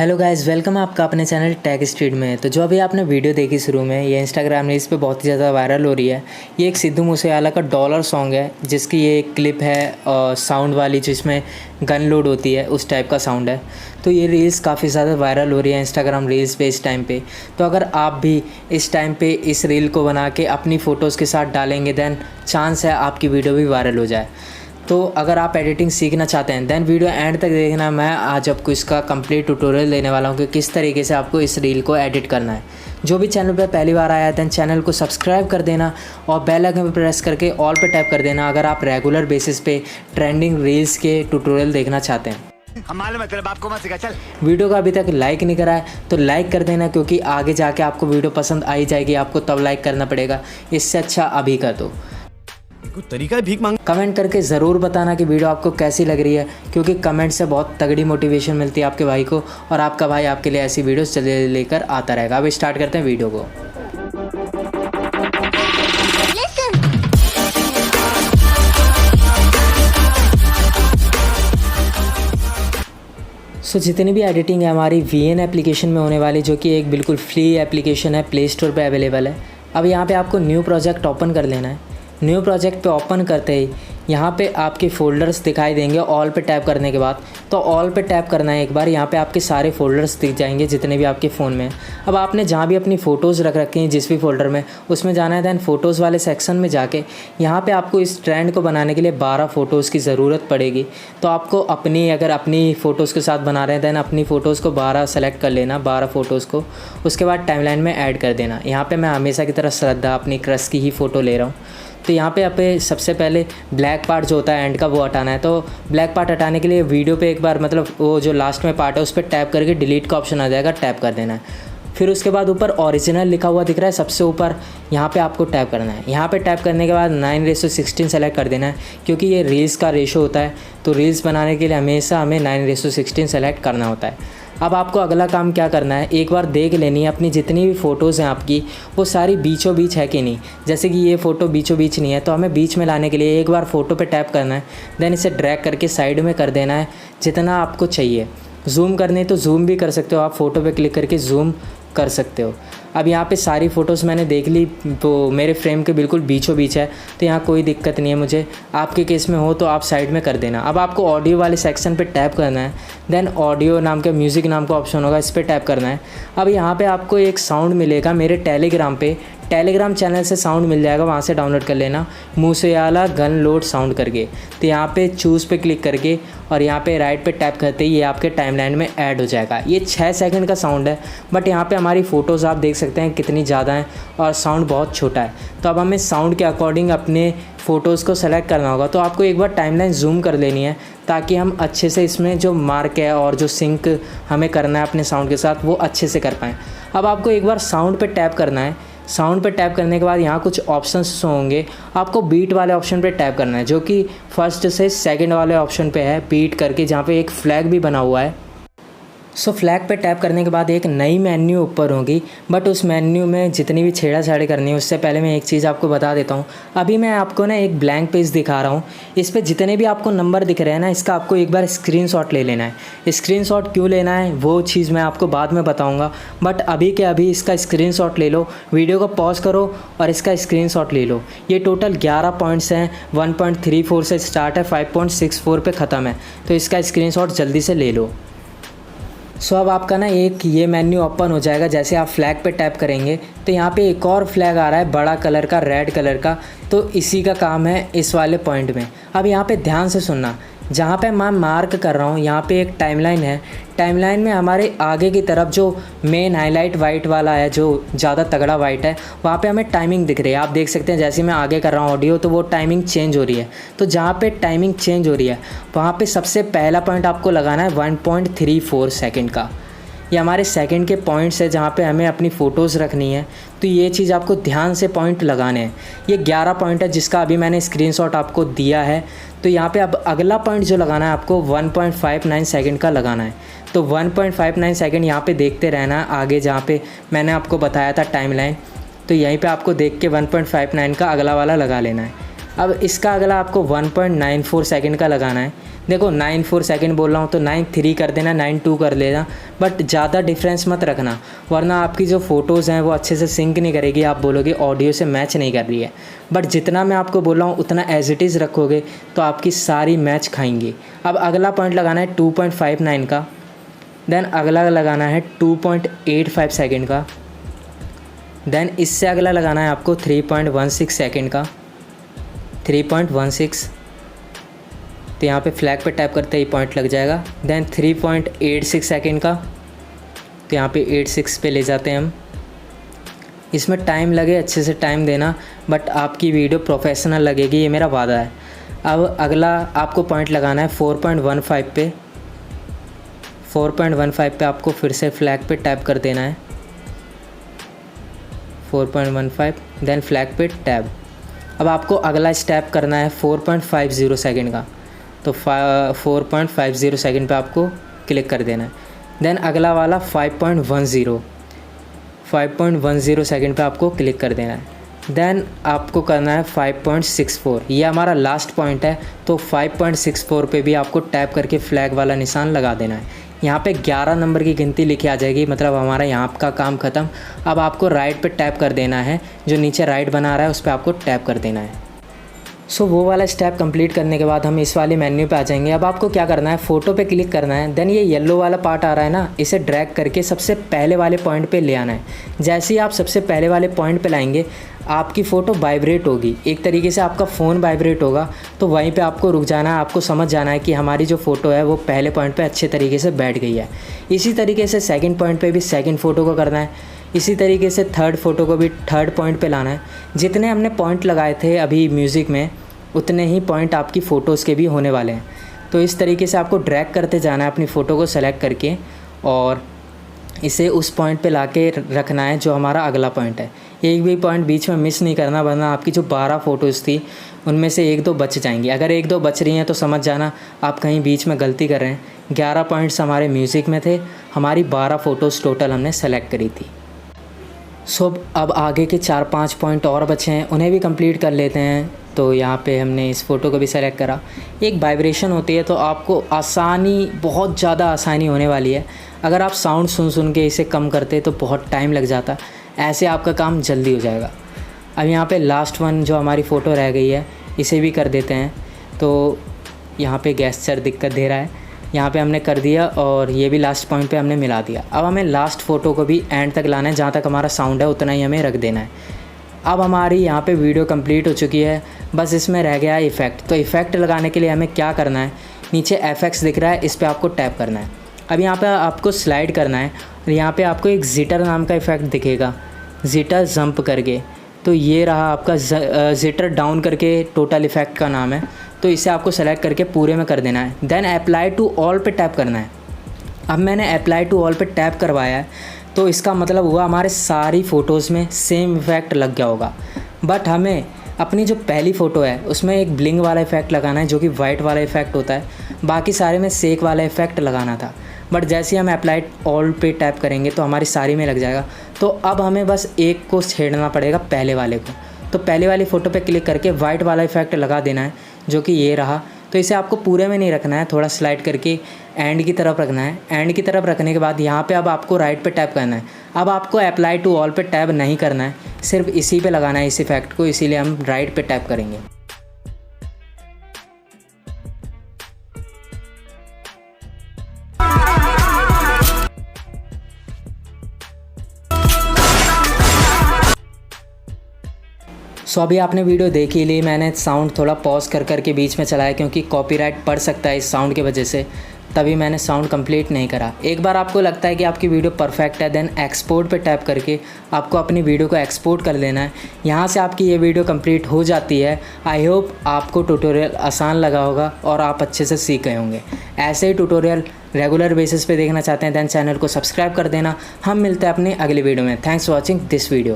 Hello guys, welcome है आपका अपने चैनल टेक स्ट्रीट में। तो जो अभी आपने वीडियो देखी शुरू में, ये इंस्टाग्राम रील्स पे बहुत ही ज़्यादा वायरल हो रही है। ये एक सिद्धू मूसेवाला का डॉलर सॉन्ग है, जिसकी ये एक क्लिप है साउंड वाली, जिसमें गन लोड होती है, उस टाइप का साउंड है। तो ये रील्स काफ़ी ज़्यादा वायरल हो रही है इंस्टाग्राम रील्स पे इस टाइम पे। तो अगर आप भी इस टाइम पे इस रील को बना के अपनी फ़ोटोज़ के साथ डालेंगे, दैन चांस है आपकी वीडियो भी वायरल हो जाए। तो अगर आप एडिटिंग सीखना चाहते हैं दैन वीडियो एंड तक देखना। मैं आज आपको इसका कंप्लीट ट्यूटोरियल देने वाला हूँ कि किस तरीके से आपको इस रील को एडिट करना है। जो भी चैनल पर पहली बार आया है दैन चैनल को सब्सक्राइब कर देना और बेल आइकन पर प्रेस करके ऑल पे टैप कर देना अगर आप रेगुलर बेसिस पे ट्रेंडिंग रील्स के ट्यूटोरियल देखना चाहते हैं। हमारे मतलब आपको मत सिखा चल। वीडियो को अभी तक लाइक नहीं करा है तो लाइक कर देना, क्योंकि आगे जाके आपको वीडियो पसंद आई जाएगी, आपको तब लाइक करना पड़ेगा। इससे अच्छा अभी कर दो। कुछ तरीका है भीख मांग। कमेंट करके ज़रूर बताना कि वीडियो आपको कैसी लग रही है, क्योंकि कमेंट से बहुत तगड़ी मोटिवेशन मिलती है आपके भाई को, और आपका भाई आपके लिए ऐसी वीडियोस लेकर आता रहेगा। अब स्टार्ट करते हैं वीडियो को। जितनी भी एडिटिंग है हमारी VN एप्लीकेशन में होने वाली, जो कि एक बिल्कुल फ्री एप्लीकेशन है, प्ले स्टोर पे अवेलेबल है। अब यहाँ पे आपको न्यू प्रोजेक्ट ओपन कर लेना है। न्यू प्रोजेक्ट पे ओपन करते ही यहाँ पे आपके फ़ोल्डर्स दिखाई देंगे। ऑल पे टैप करने के बाद तो ऑल पे टैप करना है एक बार। यहाँ पे आपके सारे फ़ोल्डर्स दिख जाएंगे जितने भी आपके फ़ोन में। अब आपने जहाँ भी अपनी फ़ोटोज़ रख रखी हैं, जिस भी फ़ोल्डर में, उसमें जाना है। दैन फ़ोटोज़ वाले सेक्शन में जाके यहाँ पे आपको इस ट्रेंड को बनाने के लिए 12 फ़ोटोज़ की ज़रूरत पड़ेगी। तो आपको अगर अपनी फ़ोटोज़ के साथ बना रहे हैं दैन अपनी फ़ोटोज़ को 12 सेलेक्ट कर लेना, 12 फ़ोटोज़ को। उसके बाद टाइमलाइन में ऐड कर देना। यहाँ पर मैं हमेशा की तरह श्रद्धा अपनी क्रश की ही फ़ोटो ले रहा हूँ। तो यहाँ पे आप सबसे पहले ब्लैक पार्ट जो होता है एंड का, वो हटाना है। तो ब्लैक पार्ट हटाने के लिए वीडियो पे एक बार, मतलब वो जो लास्ट में पार्ट है, उस पर टैप करके डिलीट का ऑप्शन आ जाएगा, टैप कर देना है। फिर उसके बाद ऊपर ओरिजिनल लिखा हुआ दिख रहा है सबसे ऊपर, यहाँ पे आपको टैप करना है। यहाँ पे टैप करने के बाद 9:16 सेलेक्ट कर देना है, क्योंकि ये रील्स का रेशो होता है। तो रील्स बनाने के लिए हमेशा हमें 9:16 सेलेक्ट करना होता है। अब आपको अगला काम क्या करना है, एक बार देख लेनी है अपनी जितनी भी फ़ोटोज़ हैं आपकी, वो सारी बीचों बीच है कि नहीं। जैसे कि ये फ़ोटो बीचों बीच नहीं है, तो हमें बीच में लाने के लिए एक बार फ़ोटो पे टैप करना है। दैन इसे ड्रैग करके साइड में कर देना है जितना आपको चाहिए। जूम करने तो जूम भी कर सकते हो आप, फ़ोटो पे क्लिक करके जूम कर सकते हो। अब यहाँ पे सारी फ़ोटोज़ मैंने देख ली, तो मेरे फ्रेम के बिल्कुल बीचों बीच है, तो यहाँ कोई दिक्कत नहीं है मुझे। आपके केस में हो तो आप साइड में कर देना। अब आपको ऑडियो वाले सेक्शन पे टैप करना है। दैन ऑडियो नाम का, म्यूज़िक नाम का ऑप्शन होगा, इस पर टैप करना है। अब यहाँ पे आपको एक साउंड मिलेगा मेरे टेलीग्राम चैनल से साउंड मिल जाएगा, वहाँ से डाउनलोड कर लेना, मूसेवाला गन लोड साउंड करके। तो यहाँ पे चूज़ पे क्लिक करके और यहाँ पे राइट पे टैप करते ही ये आपके टाइमलाइन में ऐड हो जाएगा। ये 6 सेकंड का साउंड है, बट यहाँ पे हमारी फ़ोटोज़ आप देख सकते हैं कितनी ज़्यादा हैं और साउंड बहुत छोटा है। तो अब हमें साउंड के अकॉर्डिंग अपने फ़ोटोज़ को सेलेक्ट करना होगा। तो आपको एक बार टाइमलाइन जूम कर लेनी है, ताकि हम अच्छे से इसमें जो मार्क है और जो सिंक हमें करना है अपने साउंड के साथ, वो अच्छे से कर पाएँ। अब आपको एक बार साउंड पे टैप करना है। साउंड पे टैप करने के बाद यहाँ कुछ ऑप्शंस होंगे, आपको बीट वाले ऑप्शन पे टैप करना है, जो कि फर्स्ट से सेकंड वाले ऑप्शन पे है, बीट करके, जहाँ पे एक फ्लैग भी बना हुआ है। फ्लैग पे टैप करने के बाद एक नई मेन्यू ऊपर होगी, बट उस मेन्यू में जितनी भी छेड़ा-छाड़ी करनी है, उससे पहले मैं एक चीज़ आपको बता देता हूँ। अभी मैं आपको ना एक ब्लैंक पेज दिखा रहा हूँ, इस पे जितने भी आपको नंबर दिख रहे हैं ना, इसका आपको एक बार स्क्रीनशॉट ले लेना है। स्क्रीनशॉट क्यों लेना है वो चीज़ मैं आपको बाद में बताऊँगा, बट अभी के अभी इसका स्क्रीनशॉट ले लो। वीडियो को पॉज करो और इसका स्क्रीनशॉट ले लो। ये टोटल 11 पॉइंट्स हैं, 1.34 से स्टार्ट है, 5.64 पे ख़त्म है। तो इसका स्क्रीनशॉट जल्दी से ले लो। अब आपका ना एक ये मेन्यू ओपन हो जाएगा। जैसे आप फ्लैग पे टैप करेंगे तो यहाँ पे एक और फ्लैग आ रहा है, बड़ा कलर का, रेड कलर का। तो इसी का काम है इस वाले पॉइंट में। अब यहाँ पे ध्यान से सुनना, जहाँ पे मैं मार्क कर रहा हूँ यहाँ पे एक टाइमलाइन है। टाइमलाइन में हमारे आगे की तरफ जो मेन हाईलाइट वाइट वाला है, जो ज़्यादा तगड़ा वाइट है, वहाँ पे हमें टाइमिंग दिख रही है। आप देख सकते हैं जैसे मैं आगे कर रहा हूँ ऑडियो, तो वो टाइमिंग चेंज हो रही है। तो जहाँ पे टाइमिंग चेंज हो रही है वहाँ पे सबसे पहला पॉइंट आपको लगाना है 1.34 सेकेंड का। ये हमारे सेकंड के पॉइंट्स है जहाँ पे हमें अपनी फ़ोटोज़ रखनी है। तो ये चीज़ आपको ध्यान से पॉइंट लगाने हैं। ये 11 पॉइंट है जिसका अभी मैंने स्क्रीनशॉट आपको दिया है। तो यहाँ पे अब अगला पॉइंट जो लगाना है आपको 1.59 सेकंड का लगाना है। तो 1.59 सेकंड यहाँ पे देखते रहना है आगे, जहाँ पे मैंने आपको बताया था टाइमलाइन। तो यहीं पे आपको देख के 1.59 का अगला वाला लगा लेना है। अब इसका अगला आपको 1.94 सेकंड का लगाना है। देखो 9:4 सेकंड बोल रहा हूँ तो 9:3 कर देना, 9:2 कर लेना, बट ज़्यादा डिफरेंस मत रखना, वरना आपकी जो फ़ोटोज़ हैं वो अच्छे से सिंक नहीं करेगी, आप बोलोगे ऑडियो से मैच नहीं कर रही है। बट जितना मैं आपको बोल रहा हूँ उतना एज इट इज़ रखोगे तो आपकी सारी मैच खाएंगी। अब अगला पॉइंट लगाना है 2.59 का, देन अगला लगाना है 2.85 सेकंड का, देन इससे अगला लगाना है आपको 3.16 सेकंड का, 3.16, तो यहाँ पे फ्लैग पे टैप करते ही पॉइंट लग जाएगा। देन 3.86 सेकंड का, तो यहाँ पे 86 पे ले जाते हैं हम। इसमें टाइम लगे, अच्छे से टाइम देना, बट आपकी वीडियो प्रोफेशनल लगेगी, ये मेरा वादा है। अब अगला आपको पॉइंट लगाना है 4.15 पे, 4.15 पे आपको फिर से फ्लैग पे टैप कर देना है, 4.15, देन फ्लैग पे टैप। अब आपको अगला स्टेप करना है 4.50 सेकंड का, तो 4.50 सेकंड पे आपको क्लिक कर देना है। देन अगला वाला 5.10 सेकंड पे आपको क्लिक कर देना है। देन आपको करना है 5.64, ये हमारा लास्ट पॉइंट है, तो 5.64 पे भी आपको टैप करके फ्लैग वाला निशान लगा देना है। यहाँ पे 11 नंबर की गिनती लिखी आ जाएगी, मतलब हमारा यहाँ का काम ख़त्म। अब आपको राइट पे टैप कर देना है, जो नीचे राइट बना रहा है उस पर आपको टैप कर देना है। सो वो वाला स्टेप कंप्लीट करने के बाद हम इस वाले मेन्यू पे आ जाएंगे। अब आपको क्या करना है, फ़ोटो पे क्लिक करना है, देन ये येलो वाला पार्ट आ रहा है ना, इसे ड्रैग करके सबसे पहले वाले पॉइंट पे ले आना है। जैसे ही आप सबसे पहले वाले पॉइंट पे लाएंगे आपकी फ़ोटो वाइब्रेट होगी, एक तरीके से आपका फ़ोन वाइब्रेट होगा, तो वहीं पे आपको रुक जाना है, आपको समझ जाना है कि हमारी जो फ़ोटो है वो पहले पॉइंट पे अच्छे तरीके से बैठ गई है। इसी तरीके से सेकंड पॉइंट पे भी सेकंड फ़ोटो को करना है, इसी तरीके से थर्ड फ़ोटो को भी थर्ड पॉइंट पे लाना है। जितने हमने पॉइंट लगाए थे अभी म्यूज़िक में, उतने ही पॉइंट आपकी फ़ोटोज़ के भी होने वाले हैं। तो इस तरीके से आपको ड्रैग करते जाना है अपनी फ़ोटो को सेलेक्ट करके, और इसे उस पॉइंट पे लाके रखना है जो हमारा अगला पॉइंट है। एक भी पॉइंट बीच में मिस नहीं करना, वरना आपकी जो 12 फ़ोटोज़ थी उनमें से 1-2 बच जाएंगी। अगर 1-2 बच रही हैं तो समझ जाना आप कहीं बीच में गलती कर रहे हैं। 11 पॉइंट्स हमारे म्यूज़िक में थे, हमारी 12 फ़ोटोज़ टोटल हमने सेलेक्ट करी थी। सो अब आगे के 4-5 पॉइंट और बचे हैं, उन्हें भी कंप्लीट कर लेते हैं। तो यहाँ पे हमने इस फ़ोटो को भी सेलेक्ट करा। एक वाइब्रेशन होती है तो आपको आसानी, बहुत ज़्यादा आसानी होने वाली है। अगर आप साउंड सुन के इसे कम करते तो बहुत टाइम लग जाता, ऐसे आपका काम जल्दी हो जाएगा। अब यहाँ पे लास्ट वन जो हमारी फ़ोटो रह गई है इसे भी कर देते हैं। तो यहाँ पे गेस्चर दिक्कत दे रहा है, यहाँ पे हमने कर दिया, और ये भी लास्ट पॉइंट पे हमने मिला दिया। अब हमें लास्ट फ़ोटो को भी एंड तक लाना है, जहाँ तक हमारा साउंड है उतना ही हमें रख देना है। अब हमारी यहाँ पे वीडियो कंप्लीट हो चुकी है, बस इसमें रह गया है इफ़ेक्ट। तो इफ़ेक्ट लगाने के लिए हमें क्या करना है, नीचे FX दिख रहा है, इस पर आपको टैप करना है। अब यहाँ पे आपको स्लाइड करना है, और यहाँ पे आपको एक जिटर नाम का इफ़ेक्ट दिखेगा, जिटर जंप करके। तो ये रहा आपका जिटर डाउन करके टोटल इफ़ेक्ट का नाम है। तो इसे आपको सेलेक्ट करके पूरे में कर देना है। देन अप्लाई टू ऑल पे टैप करना है। अब मैंने अप्लाई टू ऑल पे टैप करवाया है, तो इसका मतलब हुआ हमारे सारी फ़ोटोज़ में सेम इफ़ेक्ट लग गया होगा। बट हमें अपनी जो पहली फ़ोटो है उसमें एक ब्लिंग वाला इफ़ेक्ट लगाना है, जो कि वाइट वाला इफ़ेक्ट होता है। बाकी सारे में सेक वाला इफ़ेक्ट लगाना था, बट जैसे ही हम अप्लाई ऑल पे टैप करेंगे तो हमारी सारी में लग जाएगा। तो अब हमें बस एक को छेड़ना पड़ेगा, पहले वाले को। तो पहले वाली फ़ोटो पे क्लिक करके वाइट वाला इफ़ेक्ट लगा देना है, जो कि ये रहा। तो इसे आपको पूरे में नहीं रखना है, थोड़ा स्लाइड करके एंड की तरफ रखना है। एंड की तरफ रखने के बाद यहाँ पे अब आपको राइट पे टैप करना है। अब आपको अप्लाई टू ऑल पे टैप नहीं करना है, सिर्फ इसी पे लगाना है इस इफ़ेक्ट को, इसीलिए हम राइट पे टैप करेंगे। सो अभी आपने वीडियो देख ही ली, मैंने साउंड थोड़ा पॉज कर के बीच में चलाया, क्योंकि कॉपीराइट पड़ सकता है इस साउंड की वजह से, तभी मैंने साउंड कंप्लीट नहीं करा। एक बार आपको लगता है कि आपकी वीडियो परफेक्ट है, देन एक्सपोर्ट पे टैप करके आपको अपनी वीडियो को एक्सपोर्ट कर लेना है। यहाँ से आपकी ये वीडियो कंप्लीट हो जाती है। आई होप आपको ट्यूटोरियल आसान लगा होगा और आप अच्छे से सीख गए होंगे। ऐसे ही ट्यूटोरियल रेगुलर बेसिस पे देखना चाहते हैं, देन चैनल को सब्सक्राइब कर देना। हम मिलते हैं अपने अगले वीडियो में। Thanks for watching this video.